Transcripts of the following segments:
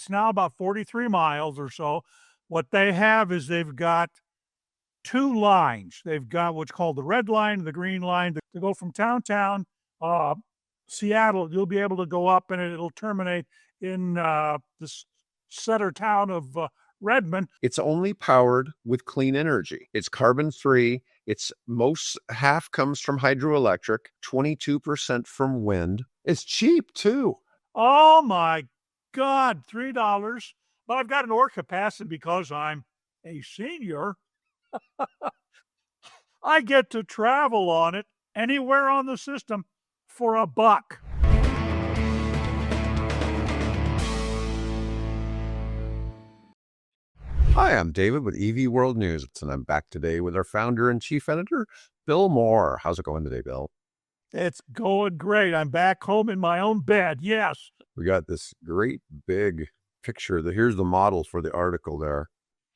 now about 43 miles or so. What they have is they've got two lines. They've got what's called the red line and the green line to go from downtown Seattle. You'll be able to go up, and it'll terminate in this center town of Redmond. It's only powered with clean energy. It's carbon free. It's most half comes from hydroelectric, 22% from wind. It's cheap too. Oh my God, $3. But I've got an ore capacity because I'm a senior. I get to travel on it anywhere on the system for $1. Hi, I'm David with EV World News, and I'm back today with our founder and chief editor, Bill Moore. How's it going today, Bill? It's going great. I'm back home in my own bed. Yes. We got this great big picture. Here's the model for the article there.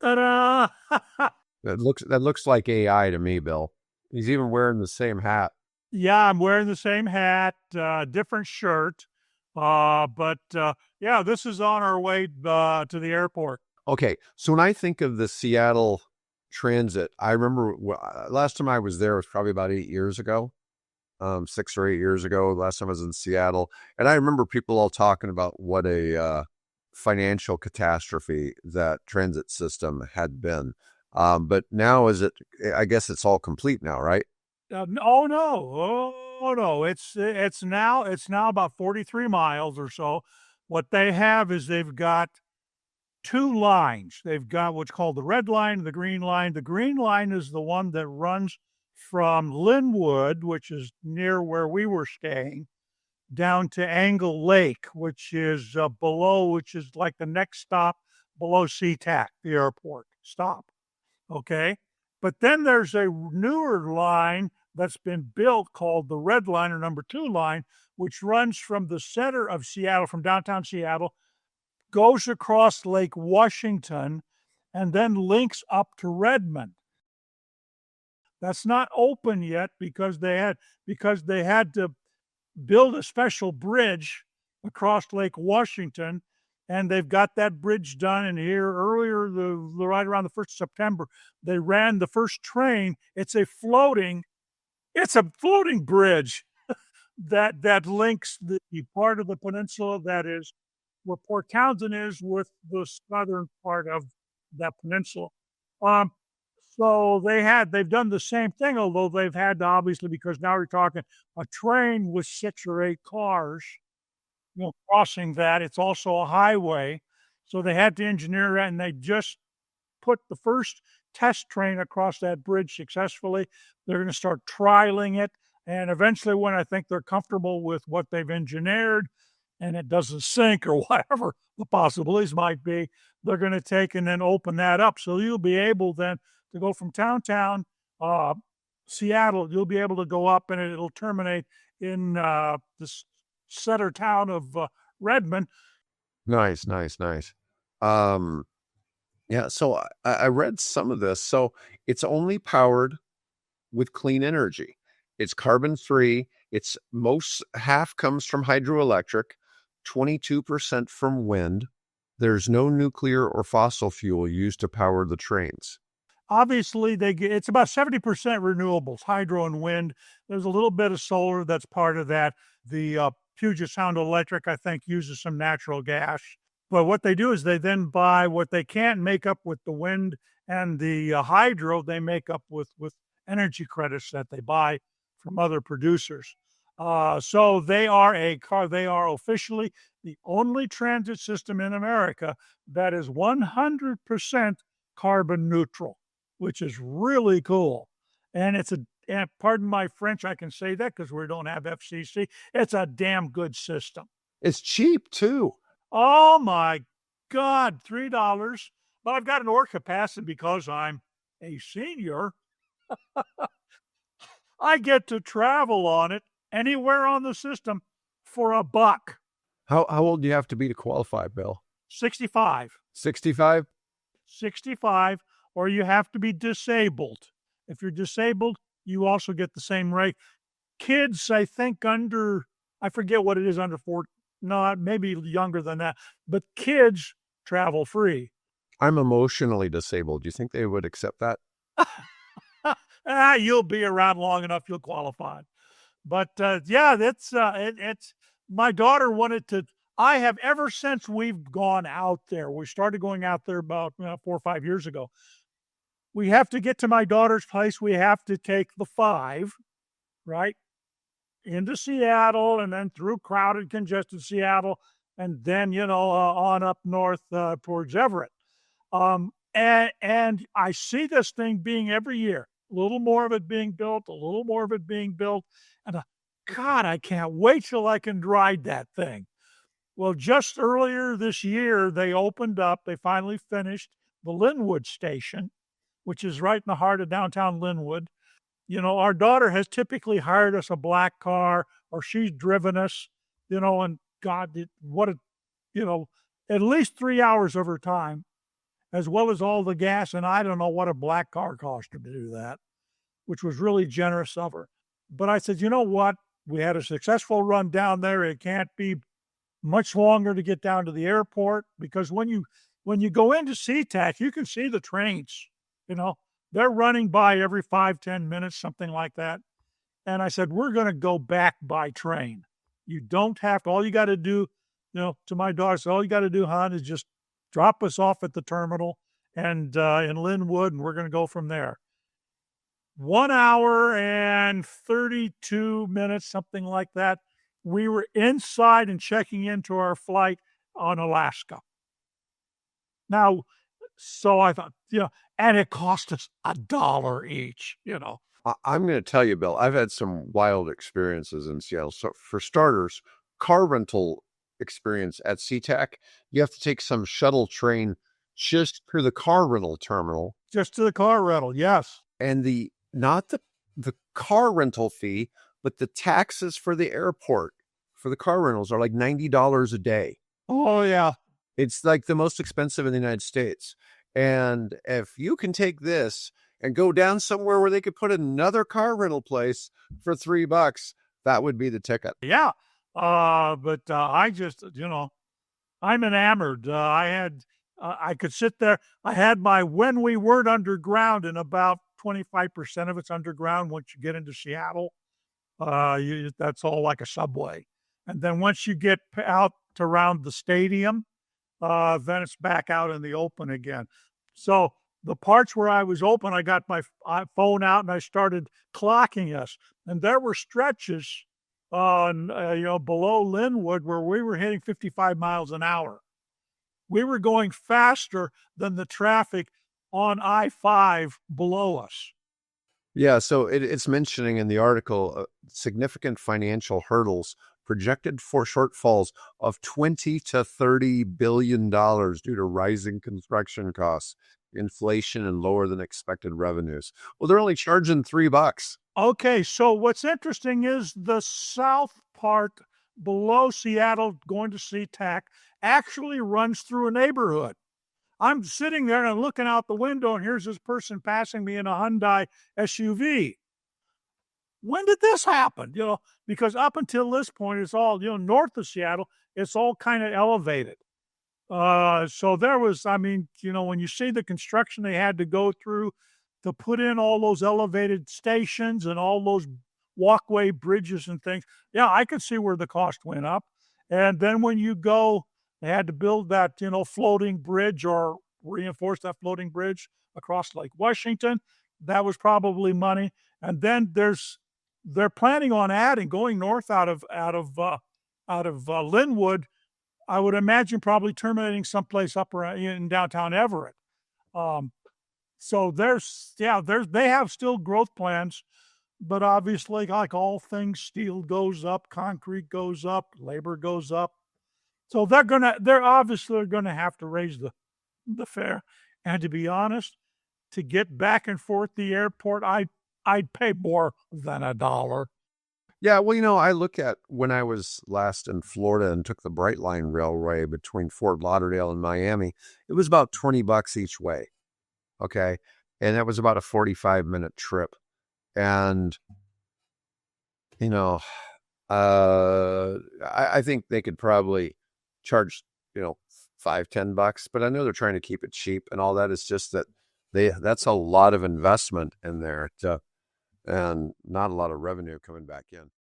Ta-da! That looks like AI to me, Bill. He's even wearing the same hat. Yeah, I'm wearing the same hat, different shirt. But this is on our way to the airport. Okay, so when I think of the Seattle Transit, I remember last time I was there was probably about 8 years ago, 6 or 8 years ago. Last time I was in Seattle, and I remember people all talking about what a financial catastrophe that transit system had been. But now I guess it's all complete now, right? Oh no! It's now about 43 miles or so. What they have is they've got two lines. They've got what's called the red line and the green line. The green line is the one that runs from Linwood, which is near where we were staying, down to Angle Lake, which is which is like the next stop below SeaTac, the airport stop. Okay. But then there's a newer line that's been built called the red line or number 2 line, which runs from the center of Seattle, from downtown Seattle, goes across Lake Washington, and then links up to Redmond. That's not open yet because they had to build a special bridge across Lake Washington, and they've got that bridge done. And here earlier, right around the 1st of September, they ran the first train. It's a floating bridge that links the part of the peninsula that is where Port Townsend is with the southern part of that peninsula. So they've done the same thing, although they've had to, obviously, because now you're talking a train with 6 or 8 cars, crossing that. It's also a highway. So they had to engineer that, and they just put the first test train across that bridge successfully. They're going to start trialing it. And eventually, when I think they're comfortable with what they've engineered and it doesn't sink or whatever the possibilities might be, they're going to take and then open that up. So you'll be able then to go from downtown Seattle. You'll be able to go up, and it'll terminate in this center town of Redmond. Nice. Yeah, so I read some of this. So it's only powered with clean energy. It's carbon free. It's most half comes from hydroelectric, 22% from wind. There's no nuclear or fossil fuel used to power the trains. Obviously, it's about 70% renewables, hydro and wind. There's a little bit of solar that's part of that. The Puget Sound Electric, I think, uses some natural gas. But what they do is they then buy what they can't make up with the wind and the hydro, they make up with energy credits that they buy from other producers. So they are officially the only transit system in America that is 100% carbon neutral, which is really cool. And and pardon my French, I can say that because we don't have FCC. It's a damn good system. It's cheap too. Oh my God, $3. But I've got an ore capacity because I'm a senior. I get to travel on it anywhere on the system for $1. How old do you have to be to qualify, Bill? 65. 65? 65, or you have to be disabled. If you're disabled, you also get the same rate. Kids, I think I forget what it is, under 14, no, maybe younger than that, but kids travel free. I'm emotionally disabled. Do you think they would accept that? You'll be around long enough, you'll qualify. But yeah, it's my daughter wanted to. I have ever since we've gone out there. We started going out there about 4 or 5 years ago. We have to get to my daughter's place. We have to take the 5, right, into Seattle, and then through crowded, congested Seattle, and then on up north towards Everett. And I see this thing being every year, a little more of it being built, a little more of it being built, and God, I can't wait till I can ride that thing. Well, just earlier this year, they opened up. They finally finished the Linwood station, which is right in the heart of downtown Linwood. Our daughter has typically hired us a black car, or she's driven us, and God, at least 3 hours of her time, as well as all the gas. And I don't know what a black car cost her to do that, which was really generous of her. But I said, you know what? We had a successful run down there. It can't be much longer to get down to the airport, because when you go into SeaTac, you can see the trains, they're running by every 5-10 minutes, something like that. And I said, we're going to go back by train. You don't have to, all you got to do, to my daughter, so all you got to do, hon, is just drop us off at the terminal and in Linwood, and we're going to go from there. 1 hour and 32 minutes, something like that. We were inside and checking into our flight on Alaska. Now, so I thought, and it cost us $1 each, I'm going to tell you, Bill, I've had some wild experiences in Seattle. So for starters, car rental experience at SeaTac, you have to take some shuttle train just to the car rental terminal. Just to the car rental, yes. And not the car rental fee, but the taxes for the airport for the car rentals are like $90 a day. Oh, yeah. It's like the most expensive in the United States. And if you can take this and go down somewhere where they could put another car rental place for $3, that would be the ticket. Yeah. But I just, I'm enamored. I could sit there. I had when we weren't underground, and about 25% of it's underground. Once you get into Seattle, that's all like a subway. And then once you get out to around the stadium, then it's back out in the open again. So the parts where I was open, I got my phone out and I started clocking us. And there were stretches on, below Linwood where we were hitting 55 miles an hour. We were going faster than the traffic on I-5 below us. Yeah, so it's mentioning in the article significant financial hurdles, projected for shortfalls of $20 to $30 billion due to rising construction costs, inflation, and lower than expected revenues. Well, they're only charging $3. Okay, so what's interesting is the south part below Seattle, going to SeaTac, actually runs through a neighborhood. I'm sitting there and I'm looking out the window, and here's this person passing me in a Hyundai SUV. When did this happen? Because up until this point, it's all, north of Seattle, it's all kind of elevated. So there was, when you see the construction they had to go through to put in all those elevated stations and all those walkway bridges and things, yeah, I could see where the cost went up. And then when you go, they had to build that, floating bridge, or reinforce that floating bridge across Lake Washington. That was probably money. And then they're planning on going north out of Linwood. I would imagine probably terminating someplace up around in downtown Everett. So they have still growth plans, but obviously, like all things, steel goes up, concrete goes up, labor goes up. So they're obviously gonna have to raise the fare. And to be honest, to get back and forth the airport, I'd pay more than $1. Yeah, well, I look at when I was last in Florida and took the Brightline Railway between Fort Lauderdale and Miami, it was about $20 each way. Okay. And that was about a 45-minute trip. And, I think they could probably charge, $5-10, but I know they're trying to keep it cheap and all that. It's just that that's a lot of investment in there and not a lot of revenue coming back in.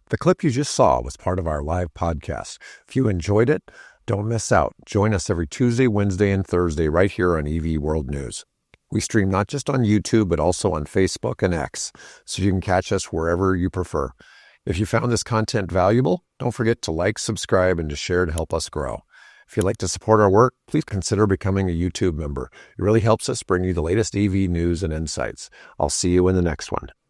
The clip you just saw was part of our live podcast. If you enjoyed it, don't miss out. Join us every Tuesday, Wednesday, and Thursday right here on EV World News. We stream not just on YouTube, but also on Facebook and X, so you can catch us wherever you prefer. If you found this content valuable, don't forget to like, subscribe, and to share to help us grow. If you'd like to support our work, please consider becoming a YouTube member. It really helps us bring you the latest EV news and insights. I'll see you in the next one.